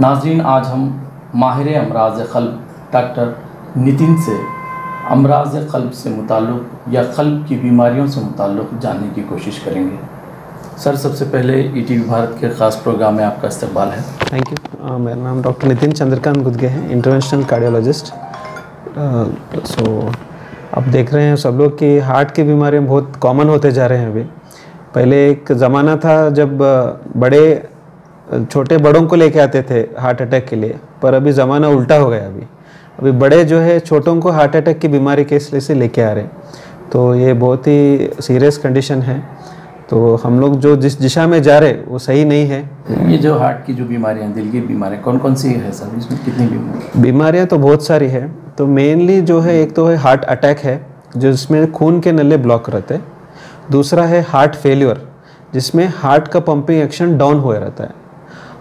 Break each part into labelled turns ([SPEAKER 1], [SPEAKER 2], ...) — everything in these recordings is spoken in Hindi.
[SPEAKER 1] नाज़रीन, आज हम माहिर अमराज़ क़ल्ब डॉक्टर नितिन से अमराज़ क़ल्ब से मुताल्लिक़ या क़ल्ब की बीमारियों से मुताल्लिक़ जानने की कोशिश करेंगे। सर, सबसे पहले ईटीवी भारत के ख़ास प्रोग्राम में आपका इस्तकबाल है।
[SPEAKER 2] Thank you. मेरा नाम डॉक्टर नितिन चंद्रकांत गुदगे है, इंटरवेंशनल कार्डियोलॉजिस्ट। अब देख रहे हैं सब लोग कि हार्ट की बीमारियां बहुत कॉमन होते जा रहे हैं। अभी पहले एक ज़माना था जब छोटे बड़ों को लेके आते थे हार्ट अटैक के लिए, पर अभी ज़माना उल्टा हो गया। अभी बड़े जो है छोटों को हार्ट अटैक की बीमारी के इसलिए से लेके आ रहे हैं, तो ये बहुत ही सीरियस कंडीशन है। तो हम लोग जो जिस दिशा में जा रहे वो सही नहीं है।
[SPEAKER 1] ये जो हार्ट की जो बीमारियां, दिल की बीमारियां, कौन कौन सी है सर? इसमें कितनी
[SPEAKER 2] बीमारियां तो बहुत सारी है। तो मेनली जो है, एक तो है हार्ट अटैक है जिसमें खून के नले ब्लॉक रहते हैं। दूसरा है हार्ट फेल्योर जिसमें हार्ट का पंपिंग एक्शन डाउन हुआ रहता है।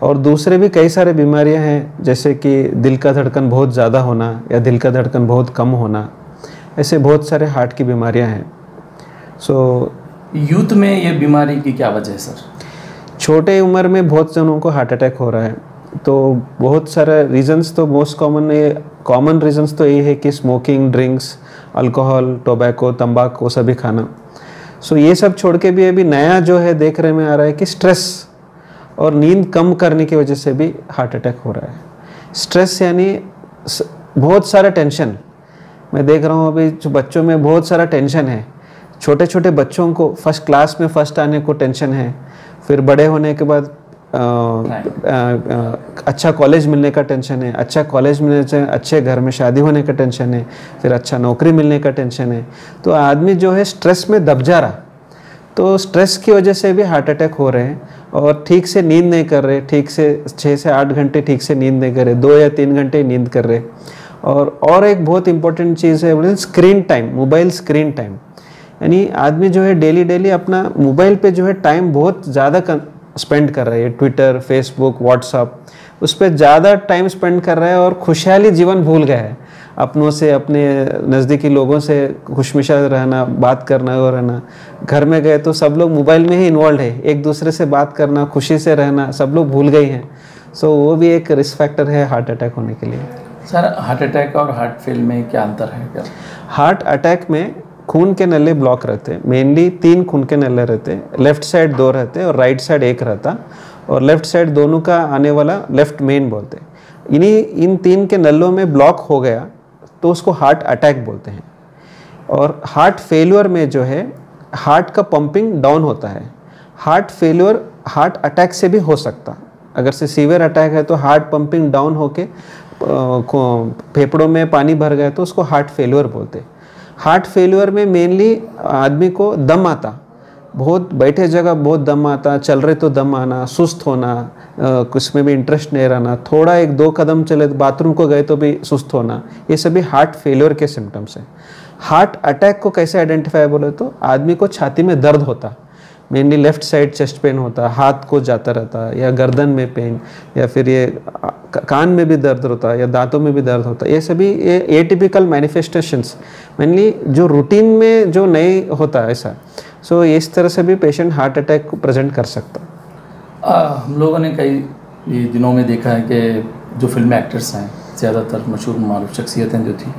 [SPEAKER 2] और दूसरे भी कई सारे बीमारियां हैं जैसे कि दिल का धड़कन बहुत ज़्यादा होना या दिल का धड़कन बहुत कम होना, ऐसे बहुत सारे हार्ट की बीमारियां हैं।
[SPEAKER 1] यूथ में ये बीमारी की क्या वजह है सर?
[SPEAKER 2] छोटे उम्र में बहुत जनों को हार्ट अटैक हो रहा है। तो बहुत सारे रीजंस, तो मोस्ट कॉमन रीजंस तो ये है कि स्मोकिंग, ड्रिंक्स, अल्कोहल, टोबैको, तंबाकू सभी खाना। ये सब छोड़ के भी अभी नया जो है देखने में आ रहा है कि स्ट्रेस और नींद कम करने की वजह से भी हार्ट अटैक हो रहा है। स्ट्रेस यानी बहुत सारा टेंशन। मैं देख रहा हूँ अभी जो बच्चों में बहुत सारा टेंशन है। छोटे छोटे बच्चों को फर्स्ट क्लास में फर्स्ट आने को टेंशन है, फिर बड़े होने के बाद अच्छा कॉलेज मिलने का टेंशन है, अच्छा कॉलेज मिलने से अच्छे घर में शादी होने का टेंशन है, फिर अच्छा नौकरी मिलने का टेंशन है। तो आदमी जो है स्ट्रेस में दब जा रहा। तो स्ट्रेस की वजह से भी हार्ट अटैक हो रहे हैं। और ठीक से नींद नहीं कर रहे, ठीक से 6 से 8 घंटे ठीक से नींद नहीं कर रहे, 2 या 3 घंटे नींद कर रहे। और एक बहुत इंपॉर्टेंट चीज़ है बोले screen time, mobile screen time. यानी आदमी जो है डेली अपना मोबाइल पे जो है टाइम बहुत ज़्यादा स्पेंड कर रहा है। ट्विटर, फेसबुक, व्हाट्सअप, उस पर ज़्यादा टाइम स्पेंड कर रहा है और खुशहाली जीवन भूल गया है। अपनों से, अपने नज़दीकी लोगों से खुशमिजाज रहना, बात करना और रहना। घर में गए तो सब लोग मोबाइल में ही इन्वॉल्व है, एक दूसरे से बात करना, खुशी से रहना सब लोग भूल गए हैं। वो भी एक रिस्क फैक्टर है हार्ट अटैक होने के लिए।
[SPEAKER 1] सर, हार्ट अटैक और हार्ट फेल में क्या अंतर है क्या?
[SPEAKER 2] हार्ट अटैक में खून के नले ब्लॉक रहते हैं। मेनली 3 खून के नले रहते हैं। लेफ्ट साइड 2 रहते हैं और राइट साइड 1 रहता। और लेफ्ट साइड दोनों का आने वाला लेफ्ट मेन बोलते हैं। इन 3 के नलों में ब्लॉक हो गया तो उसको हार्ट अटैक बोलते हैं। और हार्ट फेल्योर में जो है हार्ट का पंपिंग डाउन होता है। हार्ट फेल्योर हार्ट अटैक से भी हो सकता। अगर से सीवियर अटैक है तो हार्ट पंपिंग डाउन होके फेफड़ों में पानी भर गया तो उसको हार्ट फेल्योर बोलते हैं। हार्ट फेल्योर में मेनली आदमी को दम आता, बहुत बैठे जगह बहुत दम आता, चल रहे तो दम आना, सुस्त होना, कुछ में भी इंटरेस्ट नहीं रहना, थोड़ा 1-2 कदम चले बाथरूम को गए तो भी सुस्त होना, ये सभी हार्ट फेल्योर के सिम्टम्स हैं। हार्ट अटैक को कैसे आइडेंटिफाई बोले तो आदमी को छाती में दर्द होता, mainly left side chest pain होता, हाथ को जाता रहता, या गर्दन में पेन, या फिर ये कान में भी दर्द होता, या दांतों में भी दर्द होता। ये सभी ये एटिपिकल मैनिफेस्टेशंस, मेनली जो रूटीन में जो नहीं होता ऐसा। इस तरह से भी पेशेंट हार्ट अटैक को प्रेजेंट कर सकता।
[SPEAKER 1] हम लोगों ने कई दिनों में देखा है कि जो फिल्म एक्टर्स हैं, ज़्यादातर मशहूर मारूफ शख्सियतें जो थी,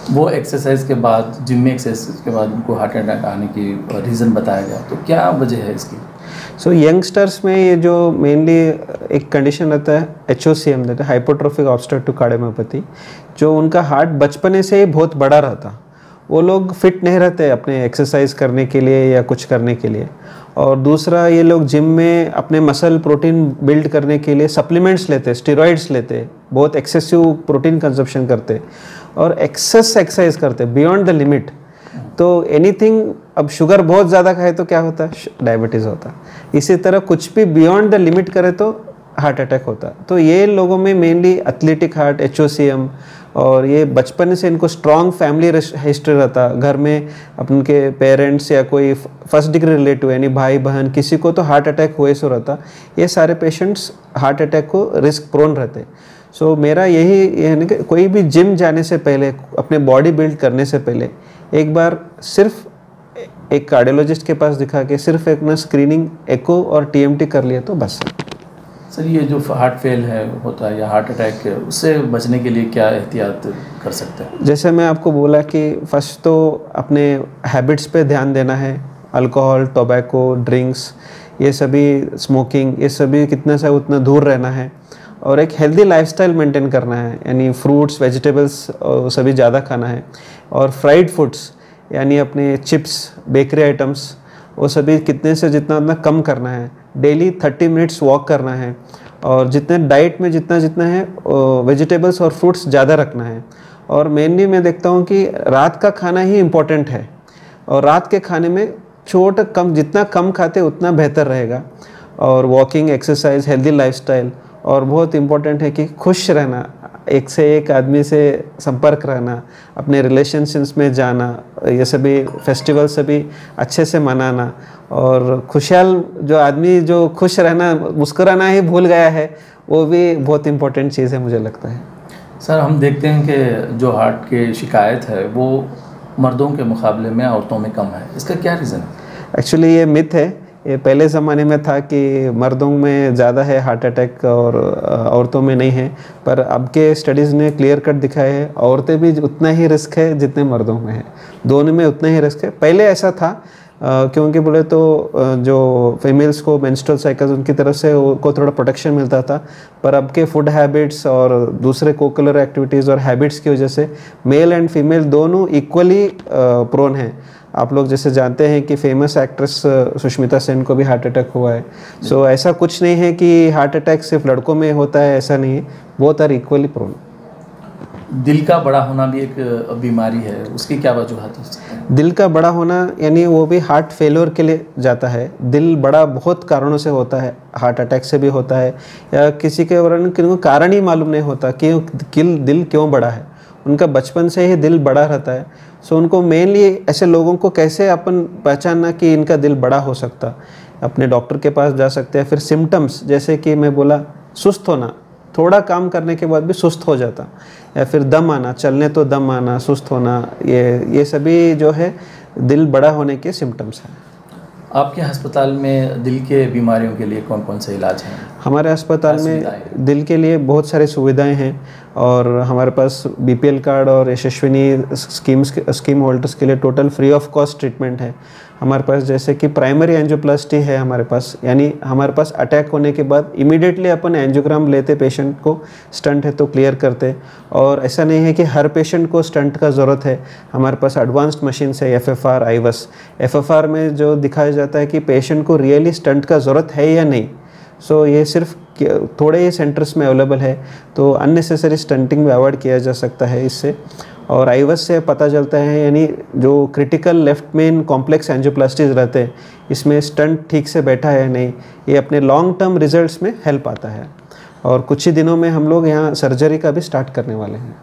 [SPEAKER 1] वो एक्सरसाइज के बाद, जिम में एक्सरसाइज के बाद उनको हार्ट अटैक आने की रीज़न बताया गया। तो क्या वजह है इसकी?
[SPEAKER 2] यंगस्टर्स में ये जो मेनली एक कंडीशन रहता है HOCM, रहता है हाइपोट्रोफिक ऑब्स्ट्रक्टिव कार्डियोमायोपैथी, जो उनका हार्ट बचपने से ही बहुत बड़ा रहता। वो लोग फिट नहीं रहते अपने एक्सरसाइज करने के लिए या कुछ करने के लिए। और दूसरा, ये लोग जिम में अपने मसल प्रोटीन बिल्ड करने के लिए सप्लीमेंट्स लेते, स्टेरॉइड्स लेते, बहुत एक्सेसिव प्रोटीन कंजप्शन करते और एक्सेस एक्सरसाइज करते बियॉन्ड द लिमिट। तो एनीथिंग, अब शुगर बहुत ज़्यादा खाए तो क्या होता है? डायबिटीज़ होता। इसी तरह कुछ भी बियॉन्ड द लिमिट करे तो हार्ट अटैक होता। तो ये लोगों में मेनली एथलेटिक हार्ट, HOCM, और ये बचपन से इनको स्ट्रॉन्ग फैमिली हिस्ट्री रहता। घर में अपन के पेरेंट्स या कोई फर्स्ट डिग्री रिलेटिव यानी भाई बहन किसी को तो हार्ट अटैक हुए सो रहता। ये सारे पेशेंट्स हार्ट अटैक को रिस्क प्रोन रहते। मेरा यही है कि कोई भी जिम जाने से पहले, अपने बॉडी बिल्ड करने से पहले एक बार सिर्फ एक कार्डियोलॉजिस्ट के पास दिखा के सिर्फ एक ना स्क्रीनिंग, एको और TMT कर लिया तो बस।
[SPEAKER 1] सर ये जो हार्ट फेल है होता है या हार्ट अटैक है, उससे बचने के लिए क्या एहतियात कर सकते हैं?
[SPEAKER 2] जैसे मैं आपको बोला कि फर्स्ट तो अपने हैबिट्स पे ध्यान देना है। अल्कोहल, टोबैको, ड्रिंक्स, ये सभी, स्मोकिंग, ये सभी कितना सा उतना दूर रहना है। और एक हेल्दी लाइफस्टाइल मेंटेन करना है, यानी फ्रूट्स, वेजिटेबल्स सभी ज़्यादा खाना है। और फ्राइड फूड्स यानी अपने चिप्स, बेकरी आइटम्स, वो सभी कितने से जितना उतना कम करना है। डेली 30 मिनट्स वॉक करना है। और जितने डाइट में जितना जितना है वेजिटेबल्स और फ्रूट्स ज़्यादा रखना है। और मेनली मैं देखता हूँ कि रात का खाना ही इम्पोर्टेंट है। और रात के खाने में जितना कम खाते उतना बेहतर रहेगा। और वॉकिंग, एक्सरसाइज, हेल्दी लाइफस्टाइल, और बहुत इम्पोर्टेंट है कि खुश रहना, एक से एक आदमी से संपर्क रहना, अपने रिलेशनशिप्स में जाना, ये सभी फेस्टिवल सभी अच्छे से मनाना। और खुशहाल जो आदमी जो खुश रहना, मुस्कुराना ही भूल गया है, वो भी बहुत इम्पोर्टेंट चीज़ है मुझे लगता है।
[SPEAKER 1] सर हम देखते हैं कि जो हार्ट की शिकायत है वो मर्दों के मुकाबले में औरतों में कम है, इसका क्या रीज़न है?
[SPEAKER 2] एक्चुअली ये मिथ है। ये पहले ज़माने में था कि मर्दों में ज़्यादा है हार्ट अटैक और औरतों में नहीं है। पर अब के स्टडीज़ ने क्लियर कट दिखाया है, औरतें भी उतना ही रिस्क है जितने मर्दों में है, दोनों में उतना ही रिस्क है। पहले ऐसा था क्योंकि बोले तो जो फीमेल्स को मेंस्ट्रुअल साइकिल्स उनकी तरफ से को थोड़ा प्रोटेक्शन मिलता था। पर अब के फूड हैबिट्स और दूसरे कोकुलर एक्टिविटीज़ और हैबिट्स की वजह से मेल एंड फीमेल दोनों इक्वली प्रोन हैं। आप लोग जैसे जानते हैं कि फेमस एक्ट्रेस सुष्मिता सेन को भी हार्ट अटैक हुआ है। सो ऐसा कुछ नहीं है कि हार्ट अटैक सिर्फ लड़कों में होता है, ऐसा नहीं है, बोथ आर इक्वली प्रोन।
[SPEAKER 1] दिल का बड़ा होना भी एक बीमारी है, उसकी क्या वजूहत हो सकती है?
[SPEAKER 2] दिल का बड़ा होना यानी वो भी हार्ट फेलियर के लिए जाता है। दिल बड़ा बहुत कारणों से होता है, हार्ट अटैक से भी होता है, या किसी के कारण ही मालूम नहीं होता कि दिल क्यों बड़ा है। उनका बचपन से ही दिल बड़ा रहता है। सो उनको मेनली ऐसे लोगों को कैसे अपन पहचानना कि इनका दिल बड़ा हो सकता, अपने डॉक्टर के पास जा सकते हैं। फिर सिम्टम्स जैसे कि मैं बोला, सुस्त होना, थोड़ा काम करने के बाद भी सुस्त हो जाता, या फिर दम आना, चलने तो दम आना, सुस्त होना, ये सभी जो है दिल बड़ा होने के सिम्टम्स हैं।
[SPEAKER 1] आपके अस्पताल में दिल के बीमारियों के लिए कौन कौन से इलाज हैं?
[SPEAKER 2] हमारे अस्पताल में दिल के लिए बहुत सारी सुविधाएं हैं। और हमारे पास बीपीएल कार्ड और यशस्विनी स्कीम होल्डर्स के लिए total free of cost treatment है हमारे पास। जैसे कि प्राइमरी एंजियोप्लास्टी है हमारे पास, यानी हमारे पास अटैक होने के बाद इमीडिएटली अपन एंजियोग्राम लेते, पेशेंट को स्टंट है तो क्लियर करते। और ऐसा नहीं है कि हर पेशेंट को स्टंट का ज़रूरत है, हमारे पास एडवांस्ड मशीन्स है, FFR, आईवस। FFR में जो दिखाया जाता है कि पेशेंट को रियली स्टंट का ज़रूरत है या नहीं। सो ये सिर्फ थोड़े ही सेंटर्स में अवेलेबल है, तो अननेसेसरी स्टंटिंग भी अवॉइड किया जा सकता है इससे। और आईवस से पता चलता है, यानी जो क्रिटिकल लेफ्ट मेन कॉम्प्लेक्स एंजियोप्लास्टीज रहते हैं, इसमें स्टंट ठीक से बैठा है या नहीं, ये अपने लॉन्ग टर्म रिजल्ट्स में हेल्प आता है। और कुछ ही दिनों में हम लोग यहाँ सर्जरी का भी स्टार्ट करने वाले हैं।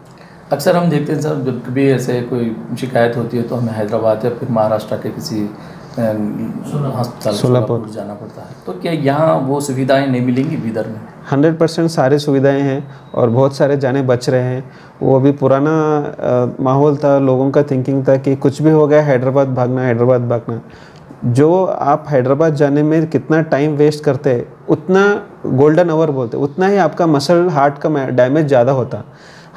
[SPEAKER 1] अक्सर हम देखते हैं सर, जब भी ऐसे कोई शिकायत होती है तो हमें हैदराबाद या फिर महाराष्ट्र के किसी अस्पताल सोलापुर जाना पड़ता है, तो क्या यहाँ वो सुविधाएं नहीं मिलेंगी बीदर में?
[SPEAKER 2] 100% सारी सुविधाएं हैं और बहुत सारे जाने बच रहे हैं। वो अभी पुराना माहौल था, लोगों का थिंकिंग था कि कुछ भी हो गया हैदराबाद भागना। जो आप हैदराबाद जाने में कितना टाइम वेस्ट करते, उतना गोल्डन आवर बोलते, उतना ही आपका मसल हार्ट का डैमेज ज़्यादा होता।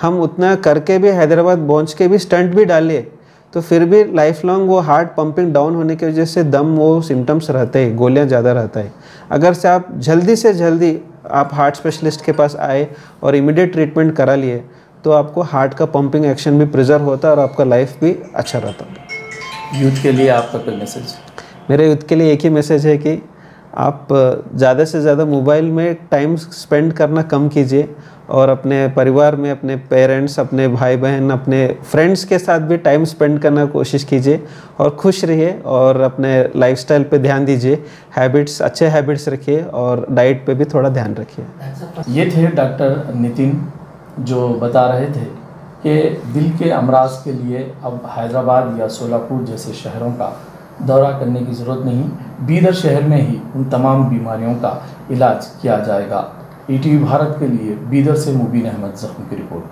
[SPEAKER 2] हम उतना करके भी हैदराबाद पहुँच के भी स्टंट भी डालिए तो फिर भी लाइफ लॉन्ग वो हार्ट पंपिंग डाउन होने की वजह से दम, वो सिम्टम्स रहते हैं, गोलियां ज़्यादा रहता है। अगर से आप जल्दी से जल्दी आप हार्ट स्पेशलिस्ट के पास आए और इमीडिएट ट्रीटमेंट करा लिए तो आपको हार्ट का पंपिंग एक्शन भी प्रिजर्व होता है और आपका लाइफ भी अच्छा रहता है।
[SPEAKER 1] यूथ के लिए आपका कोई मैसेज?
[SPEAKER 2] मेरे यूथ के लिए एक ही मैसेज है कि आप ज़्यादा से ज़्यादा मोबाइल में टाइम स्पेंड करना कम कीजिए और अपने परिवार में, अपने पेरेंट्स, अपने भाई बहन, अपने फ्रेंड्स के साथ भी टाइम स्पेंड करना कोशिश कीजिए और खुश रहिए और अपने लाइफस्टाइल पे ध्यान दीजिए, अच्छे हैबिट्स रखिए और डाइट पे भी थोड़ा ध्यान रखिए।
[SPEAKER 1] ये थे डॉक्टर नितिन जो बता रहे थे कि दिल के अमराज के लिए अब हैदराबाद या सोलापुर जैसे शहरों का दौरा करने की ज़रूरत नहीं, बीदर शहर में ही उन तमाम बीमारियों का इलाज किया जाएगा। ETV भारत के लिए बीदर से मुबीन अहमद ज़ख्मी की रिपोर्ट।